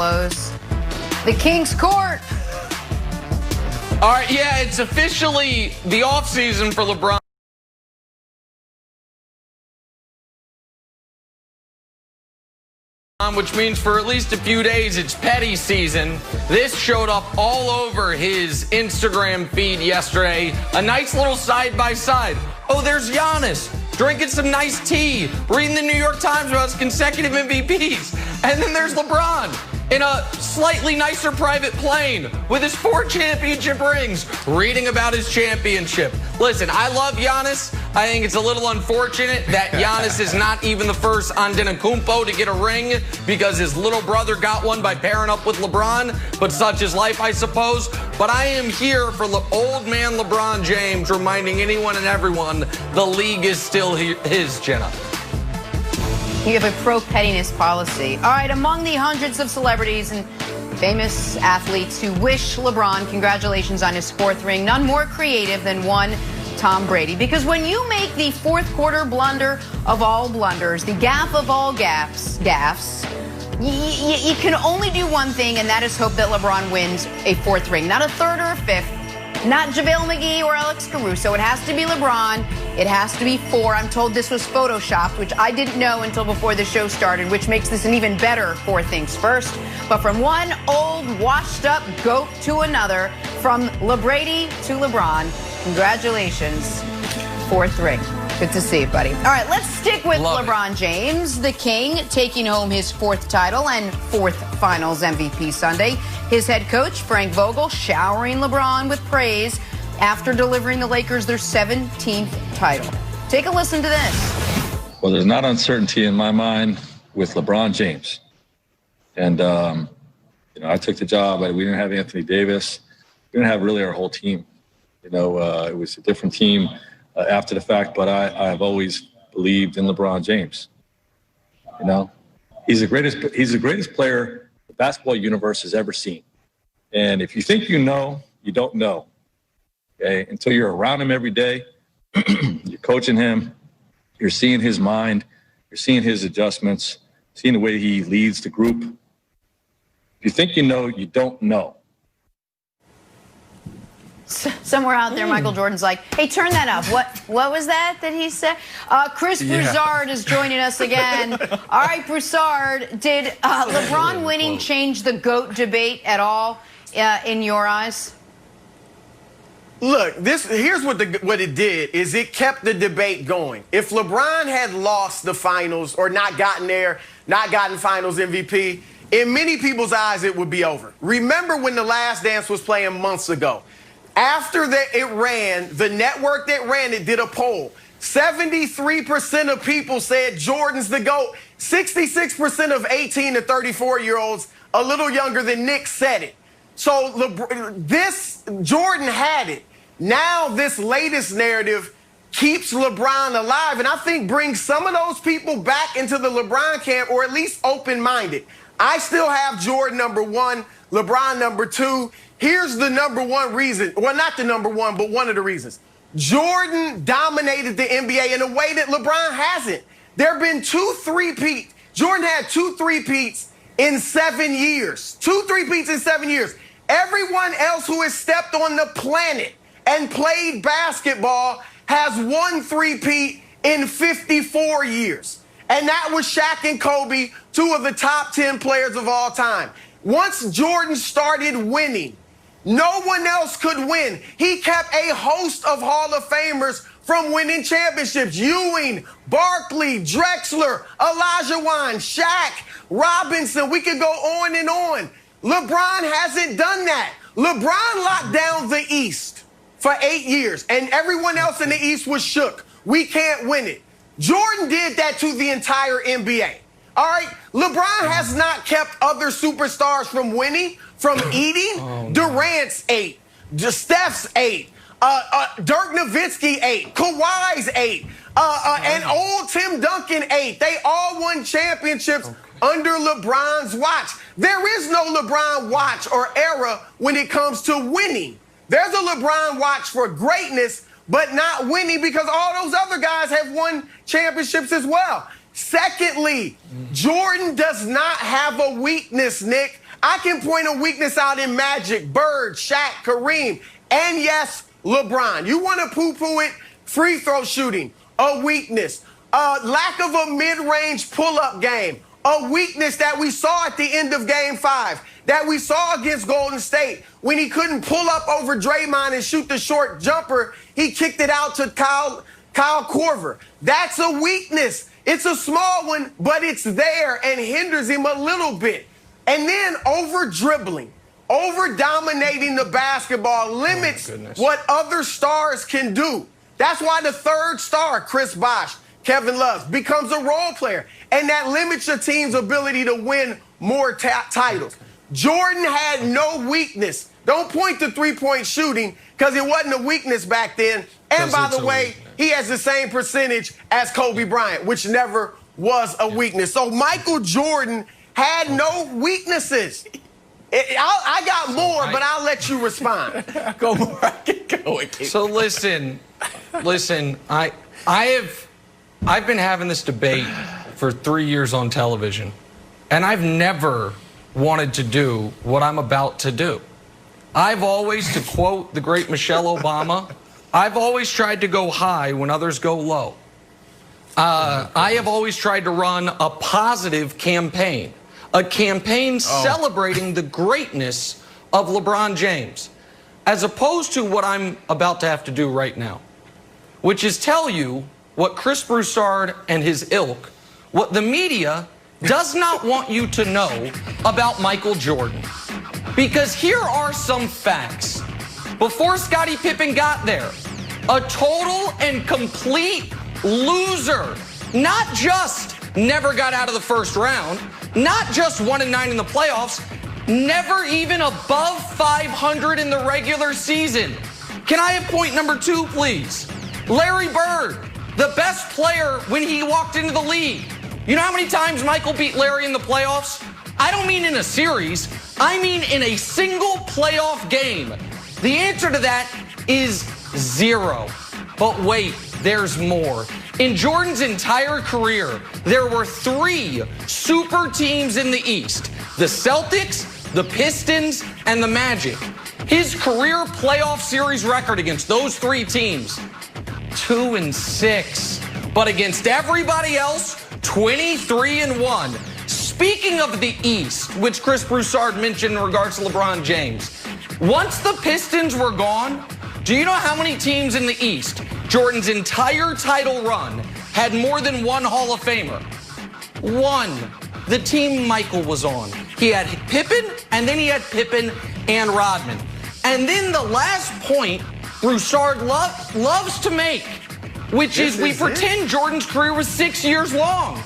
close. The King's Court. All right, yeah, it's officially the offseason for LeBron. Which means for at least a few days, it's petty season. This showed up all over his Instagram feed yesterday. A nice little side-by-side. Oh, there's Giannis drinking some nice tea, reading the New York Times about his consecutive MVPs. And then there's LeBron in a slightly nicer private plane with his 4 championship rings, reading about his championship. Listen, I love Giannis. I think it's a little unfortunate that Giannis is not even the first Antetokounmpo to get a ring because his little brother got one by pairing up with LeBron, but such is life, I suppose. But I am here for old man LeBron James, reminding anyone and everyone the league is still his, Jenna. You have a pro-pettiness policy. All right, among the hundreds of celebrities and famous athletes who wish LeBron congratulations on his 4th ring, none more creative than one Tom Brady. Because when you make the 4th quarter blunder of all blunders, the gaffe of all gaffes, you can only do one thing, and that is hope that LeBron wins a 4th ring. Not a 3rd or a 5th. Not JaVale McGee or Alex Caruso. It has to be LeBron. It has to be 4. I'm told this was photoshopped, which I didn't know until before the show started, which makes this an even better 4 things first. But from one old, washed-up goat to another, from LeBrady to LeBron, congratulations, 4th ring. Good to see you, buddy. All right, let's stick with LeBron James, the king, taking home his 4th title and 4th Finals MVP Sunday. His head coach, Frank Vogel, showering LeBron with praise after delivering the Lakers their 17th title. Take a listen to this. Well, there's not uncertainty in my mind with LeBron James. And, I took the job. We didn't have Anthony Davis. We didn't have really our whole team. It was a different team after the fact, but I've always believed in LeBron James. He's the greatest player the basketball universe has ever seen. And if you think you know, you don't know. Okay, until you're around him every day, you're coaching him, you're seeing his mind, you're seeing his adjustments, seeing the way he leads the group. If you think you know, you don't know. Somewhere out there, Michael Jordan's like, hey, turn that up. What was that he said? Chris Broussard is joining us again. All right, Broussard, did LeBron winning change the GOAT debate at all in your eyes? Look, here's what it did, is it kept the debate going. If LeBron had lost the finals or not gotten there, not gotten finals MVP, in many people's eyes, it would be over. Remember when The Last Dance was playing months ago? After it ran, the network that ran it did a poll. 73% of people said Jordan's the GOAT. 66% of 18 to 34-year-olds, a little younger than Nick, said it. So Jordan had it. Now this latest narrative keeps LeBron alive, and I think brings some of those people back into the LeBron camp, or at least open-minded. I still have Jordan number 1, LeBron number 2. Here's the number 1 reason. Well, not the number 1, but one of the reasons. Jordan dominated the NBA in a way that LeBron hasn't. There have been 2 3-peats. Jordan had 2 3-peats in 7 years. 2 3-peats in 7 years. Everyone else who has stepped on the planet and played basketball has 1 3-peat in 54 years. And that was Shaq and Kobe, 2 of the top 10 players of all time. Once Jordan started winning, no one else could win. He kept a host of Hall of Famers from winning championships. Ewing, Barkley, Drexler, Olajuwon, Shaq, Robinson. We could go on and on. LeBron hasn't done that. LeBron locked down the East for 8 years, and everyone else in the East was shook. We can't win it. Jordan did that to the entire NBA. All right? LeBron has not kept other superstars from winning, from eating. Durant's 8. Steph's 8. Dirk Nowitzki 8. Kawhi's 8. And old Tim Duncan 8. They all won championships under LeBron's watch. There is no LeBron watch or era when it comes to winning. There's a LeBron watch for greatness, but not winning, because all those other guys have won championships as well. Secondly, Jordan does not have a weakness, Nick. I can point a weakness out in Magic, Bird, Shaq, Kareem, and yes, LeBron. You want to poo-poo it? Free throw shooting, a weakness. Lack of a mid-range pull-up game, a weakness that we saw at the end of Game 5, that we saw against Golden State. When he couldn't pull up over Draymond and shoot the short jumper, he kicked it out to Kyle Korver. That's a weakness. It's a small one, but it's there and hinders him a little bit. And then over-dribbling, over-dominating the basketball limits what other stars can do. That's why the third star, Chris Bosh, Kevin Love, becomes a role player. And that limits your team's ability to win more titles. Jordan had no weakness. Don't point to three-point shooting because it wasn't a weakness back then. And by the way, he has the same percentage as Kobe Bryant, which never was a weakness. So Michael Jordan had no weaknesses. I got more, but I'll let you respond. Go more. I can go again. So listen, I've been having this debate for 3 years on television, and I've never wanted to do what I'm about to do. I've always, to quote the great Michelle Obama, I've always tried to go high when others go low. I have always tried to run a positive campaign, a campaign celebrating the greatness of LeBron James, as opposed to what I'm about to have to do right now, which is tell you what Chris Broussard and his ilk, what the media does not want you to know about Michael Jordan. Because here are some facts. Before Scottie Pippen got there, a total and complete loser. Not just never got out of the first round, not just 1-9 in the playoffs, never even above 500 in the regular season. Can I have point number 2, please? Larry Bird, the best player when he walked into the league. You know how many times Michael beat Larry in the playoffs? I don't mean in a series. I mean in a single playoff game. The answer to that is 0. But wait, there's more. In Jordan's entire career, there were 3 super teams in the East: the Celtics, the Pistons, and the Magic. His career playoff series record against those 3 teams, 2-6. But against everybody else, 23-1. Speaking of the East, which Chris Broussard mentioned in regards to LeBron James, once the Pistons were gone, do you know how many teams in the East, Jordan's entire title run, had more than one Hall of Famer? 1. The team Michael was on. He had Pippen, and then he had Pippen and Rodman. And then the last point Broussard loves to make, which is we pretend Jordan's career was 6 years long.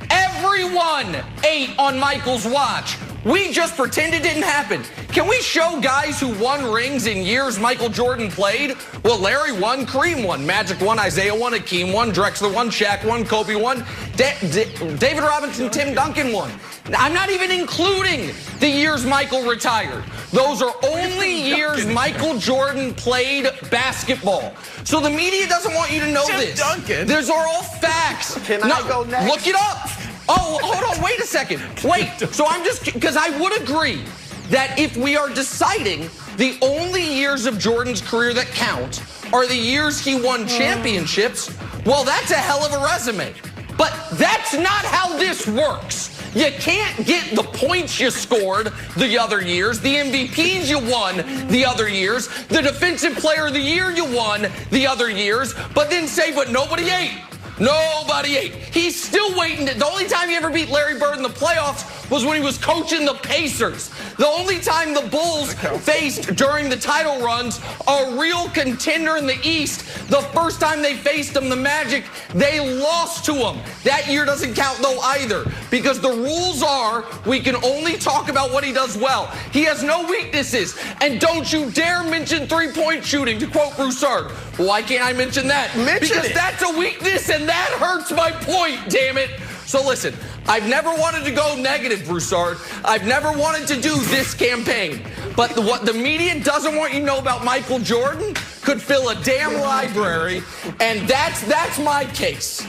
Everyone ate on Michael's watch. We just pretend it didn't happen. Can we show guys who won rings in years Michael Jordan played? Well, Larry won, Kareem won, Magic won, Isaiah won, Hakeem won, Drexler won, Shaq won, Kobe won, David Robinson, Tim Duncan won. I'm not even including the years Michael retired. Those are only years Michael Jordan played basketball. So the media doesn't want you to know this. Duncan. These are all facts. Can I go next? Look it up. Oh, hold on, wait a second. Wait, so I'm just, because I would agree that if we are deciding the only years of Jordan's career that count are the years he won championships, well, that's a hell of a resume. But that's not how this works. You can't get the points you scored the other years, the MVPs you won the other years, the Defensive Player of the Year you won the other years, but then say, but nobody ate. Nobody ate. He's still waiting. The only time he ever beat Larry Bird in the playoffs was when he was coaching the Pacers. The only time the Bulls faced during the title runs a real contender in the East, the first time they faced him, the Magic, they lost to him. That year doesn't count though either, because the rules are we can only talk about what he does well. He has no weaknesses. And don't you dare mention three-point shooting, to quote Broussard. Why can't I mention that? Because that's a weakness and that hurts my point, damn it. So listen, I've never wanted to go negative, Broussard. I've never wanted to do this campaign. But what the media doesn't want you to know about Michael Jordan could fill a damn library, and that's my case.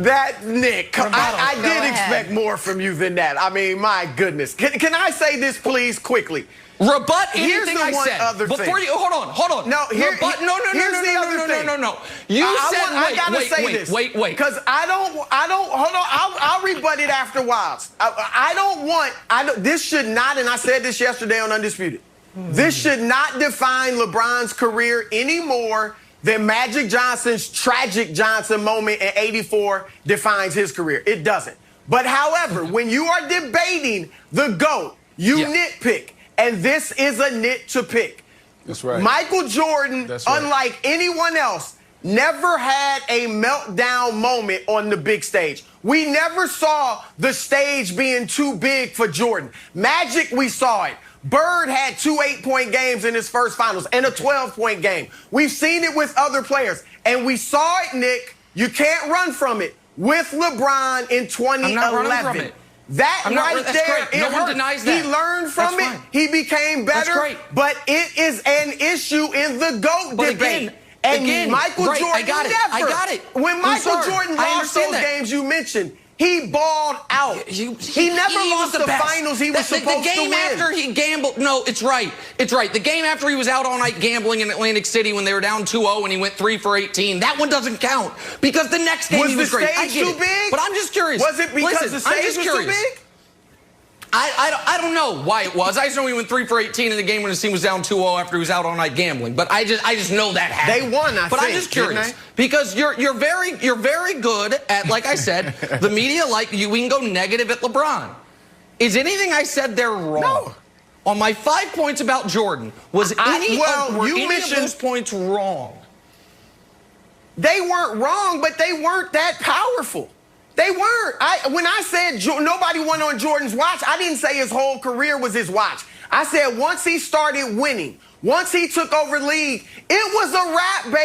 That, Nick, I Go did ahead. expect more from you than that. I mean, my goodness. Can I say this, please, quickly? Rebut Here's anything the I one said. other Before thing. you, hold on. No, here's the other thing. No. You said, I gotta say this. Wait. Because I don't, hold on, I'll rebut it after a while. This should not, and I said this yesterday on Undisputed, this should not define LeBron's career any more than Magic Johnson's tragic Johnson moment in '84 defines his career. It doesn't. But however, when you are debating the GOAT, you nitpick. And this is a nit to pick. That's right. Michael Jordan, unlike anyone else, never had a meltdown moment on the big stage. We never saw the stage being too big for Jordan. Magic, we saw it. Bird had 2 8-point games in his first finals and a 12-point game. We've seen it with other players. And we saw it, Nick, you can't run from it, with LeBron in 2011. I'm not running from it. That right there, great. No one denies that. He learned from it. Fine. He became better. That's great. But it is an issue in the GOAT debate. Again, Michael right, Jordan I got it. When Michael Jordan lost those games you mentioned, he balled out. He never lost the finals he was supposed to win. The game after he gambled. No, it's right. The game after he was out all night gambling in Atlantic City when they were down 2-0 and he went 3 for 18. That one doesn't count because the next game he was great. Was the stage too big? But I'm just curious. Was it because the stage was too big? I don't know why it was. I just know he went 3 for 18 in the game when his team was down 2-0 after he was out all night gambling. But I just know that happened. They won, I think. But I'm just curious because you're very good at, like I said, the media like you. We can go negative at LeBron. Is anything I said there wrong? No. On my 5 points about Jordan, were any of those points wrong? They weren't wrong, but they weren't that powerful. They weren't. When I said nobody won on Jordan's watch, I didn't say his whole career was his watch. I said once he started winning, once he took over league, it was a wrap, baby.